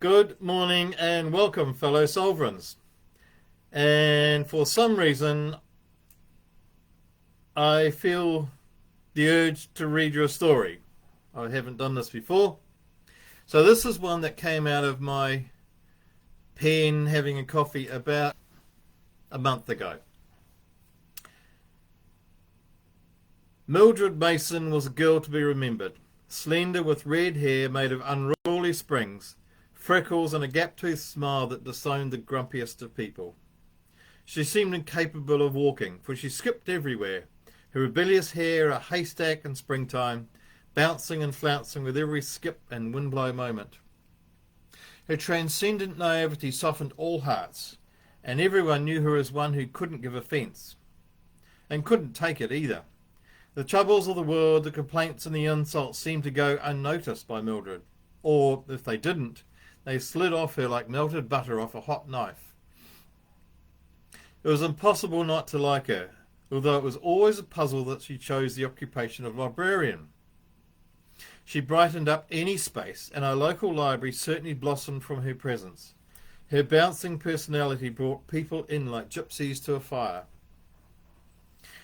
Good morning and welcome, fellow Sovereigns. And for some reason, I feel the urge to read you a story. I haven't done this before. So this is one that came out of my pen having a coffee about a month ago. Mildred Mason was a girl to be remembered, slender with red hair made of unruly springs, freckles and a gap-toothed smile that disowned the grumpiest of people. She seemed incapable of walking, for she skipped everywhere, her rebellious hair a haystack in springtime, bouncing and flouncing with every skip and windblow moment. Her transcendent naivety softened all hearts, and everyone knew her as one who couldn't give offence, and couldn't take it either. The troubles of the world, the complaints and the insults seemed to go unnoticed by Mildred, or, if they didn't, they slid off her like melted butter off a hot knife. It was impossible not to like her, although it was always a puzzle that she chose the occupation of librarian. She brightened up any space, and our local library certainly blossomed from her presence. Her bouncing personality brought people in like gypsies to a fire.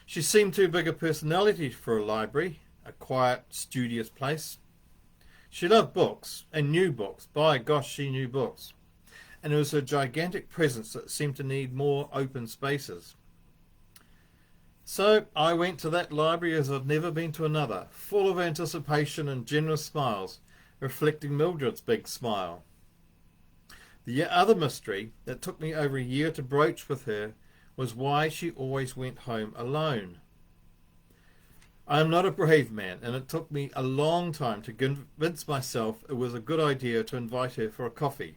She seemed too big a personality for a library, a quiet, studious place. She loved books, and knew books. By gosh, she knew books. And it was her gigantic presence that seemed to need more open spaces. So I went to that library as I'd never been to another, full of anticipation and generous smiles, reflecting Mildred's big smile. The other mystery that took me over a year to broach with her was why she always went home alone. I am not a brave man, and it took me a long time to convince myself it was a good idea to invite her for a coffee,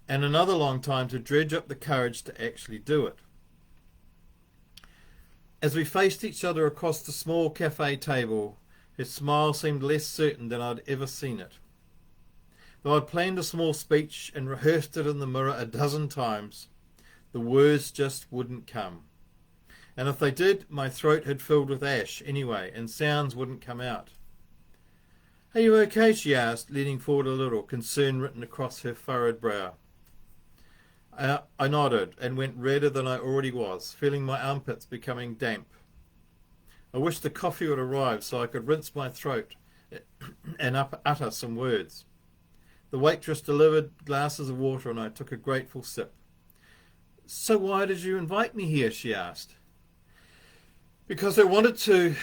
and another long time to dredge up the courage to actually do it. As we faced each other across the small cafe table, her smile seemed less certain than I'd ever seen it. Though I'd planned a small speech and rehearsed it in the mirror a dozen times, the words just wouldn't come. And if they did, my throat had filled with ash anyway, and sounds wouldn't come out. "Are you okay?" she asked, leaning forward a little, concern written across her furrowed brow. I nodded and went redder than I already was, feeling my armpits becoming damp. I wished the coffee would arrive so I could rinse my throat and utter some words. The waitress delivered glasses of water and I took a grateful sip. "So why did you invite me here?" she asked. "Because I wanted to,"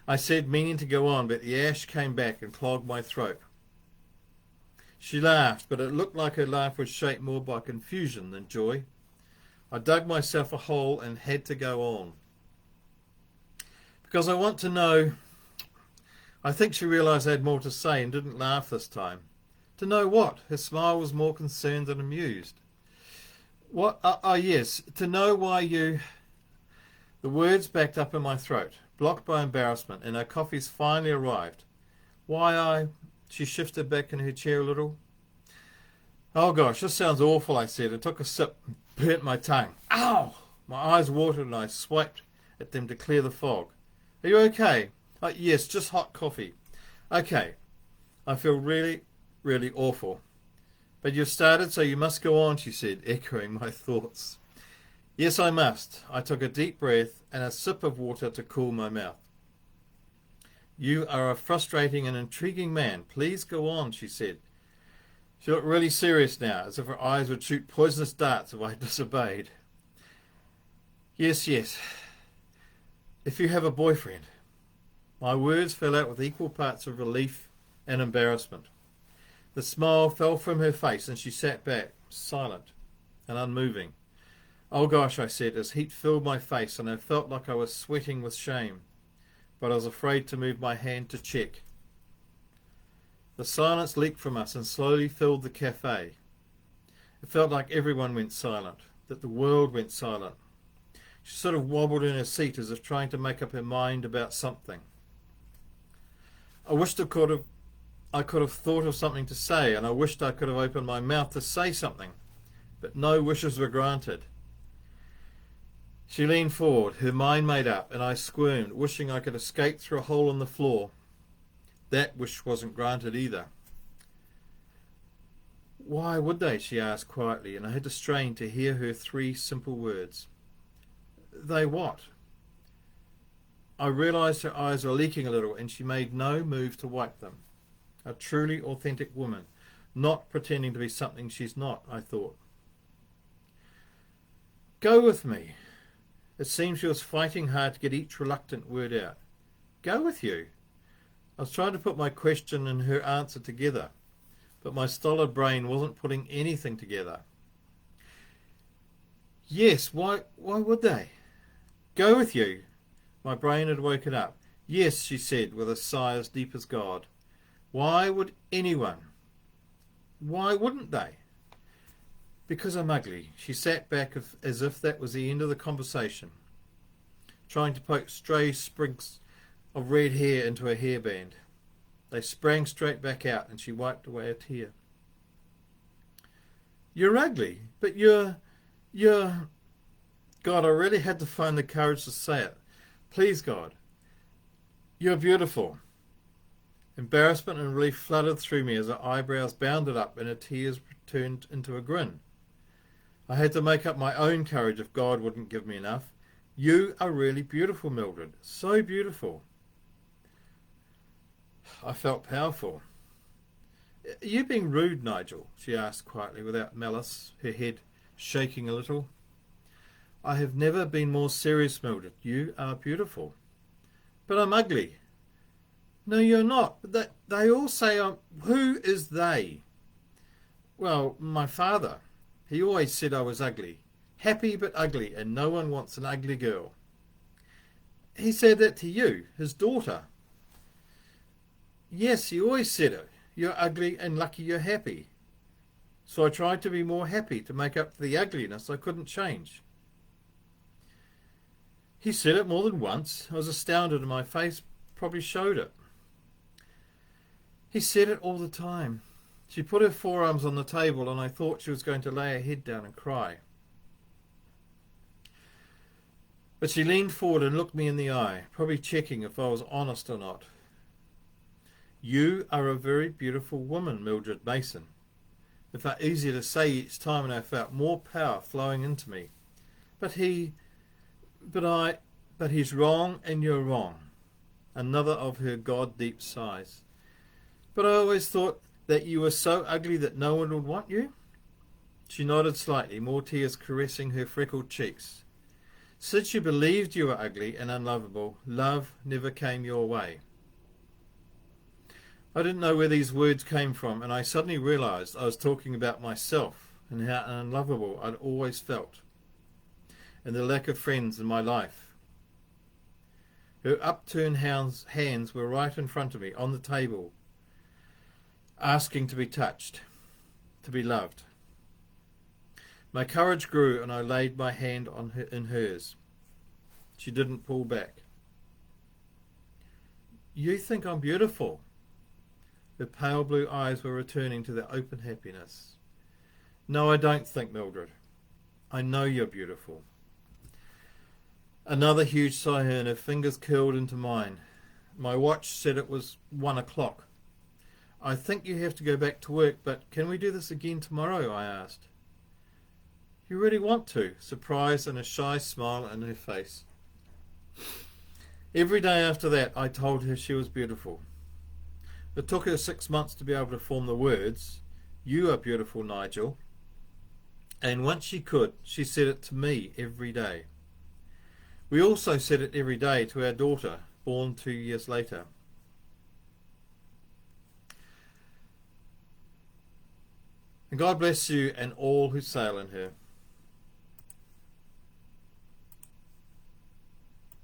I said, meaning to go on, but the ash came back and clogged my throat. She laughed, but it looked like her laugh was shaped more by confusion than joy. I dug myself a hole and had to go on. "Because I want to know." I think she realised I had more to say and didn't laugh this time. "To know what?" Her smile was more concerned than amused. "What? Yes, to know why you..." The words backed up in my throat, blocked by embarrassment, and our coffees finally arrived. She shifted back in her chair a little. "Oh gosh, this sounds awful," I said. I took a sip and burnt my tongue. Ow! My eyes watered and I swiped at them to clear the fog. "Are you okay?" "Yes, just hot coffee." "Okay. I feel really, really awful." "But you've started, so you must go on," she said, echoing my thoughts. "Yes, I must." I took a deep breath and a sip of water to cool my mouth. "You are a frustrating and intriguing man. Please go on," she said. She looked really serious now, as if her eyes would shoot poisonous darts if I disobeyed. Yes. If you have a boyfriend." My words fell out with equal parts of relief and embarrassment. The smile fell from her face and she sat back, silent and unmoving. "Oh gosh," I said, as heat filled my face and I felt like I was sweating with shame, but I was afraid to move my hand to check. The silence leaked from us and slowly filled the cafe. It felt like everyone went silent, that the world went silent. She sort of wobbled in her seat as if trying to make up her mind about something. I wished I could have thought of something to say, and I wished I could have opened my mouth to say something, but no wishes were granted. She leaned forward, her mind made up, and I squirmed, wishing I could escape through a hole in the floor. That wish wasn't granted either. Why would they? She asked quietly, and I had to strain to hear her 3 simple words. They what? I realised her eyes were leaking a little, and she made no move to wipe them. A truly authentic woman, not pretending to be something she's not, I thought. Go with me. It seemed she was fighting hard to get each reluctant word out. Go with you? I was trying to put my question and her answer together, but my stolid brain wasn't putting anything together. Yes, why would they? Go with you? My brain had woken up. Yes, she said, with a sigh as deep as God. Why would anyone? Why wouldn't they? Because I'm ugly. She sat back as if that was the end of the conversation, trying to poke stray sprigs of red hair into her hairband. They sprang straight back out, and she wiped away a tear. You're ugly, but you're... God, I really had to find the courage to say it. Please, God, you're beautiful. Embarrassment and relief flooded through me as her eyebrows bounded up and her tears turned into a grin. I had to make up my own courage if God wouldn't give me enough. You are really beautiful, Mildred. So beautiful. I felt powerful. Are you being rude, Nigel? She asked quietly, without malice, her head shaking a little. I have never been more serious, Mildred. You are beautiful. But I'm ugly. No, you're not. They all say I'm... Who is they? Well, my father. He always said I was ugly. Happy but ugly, and no one wants an ugly girl. He said that to you, his daughter. Yes, he always said it. You're ugly and lucky you're happy. So I tried to be more happy to make up for the ugliness I couldn't change. He said it more than once. I was astounded and my face probably showed it. He said it all the time. She put her forearms on the table and I thought she was going to lay her head down and cry. But she leaned forward and looked me in the eye, probably checking if I was honest or not. You are a very beautiful woman, Mildred Mason. It felt easier to say each time and I felt more power flowing into me. But he's wrong and you're wrong. Another of her God-deep sighs. But I always thought that you were so ugly that no one would want you? She nodded slightly, more tears caressing her freckled cheeks. Since you believed you were ugly and unlovable, love never came your way. I didn't know where these words came from, and I suddenly realised I was talking about myself and how unlovable I'd always felt, and the lack of friends in my life. Her upturned hands were right in front of me, on the table, asking to be touched, to be loved. My courage grew, and I laid my hand in hers. She didn't pull back. You think I'm beautiful? Her pale blue eyes were returning to their open happiness. No, I don't think, Mildred. I know you're beautiful. Another huge sigh, and her fingers curled into mine. My watch said it was 1 o'clock. I think you have to go back to work, but can we do this again tomorrow? I asked. You really want to? Surprise and a shy smile in her face. Every day after that, I told her she was beautiful. It took her 6 months to be able to form the words, "You are beautiful, Nigel." And once she could, she said it to me every day. We also said it every day to our daughter, born 2 years later. And God bless you and all who sail in her.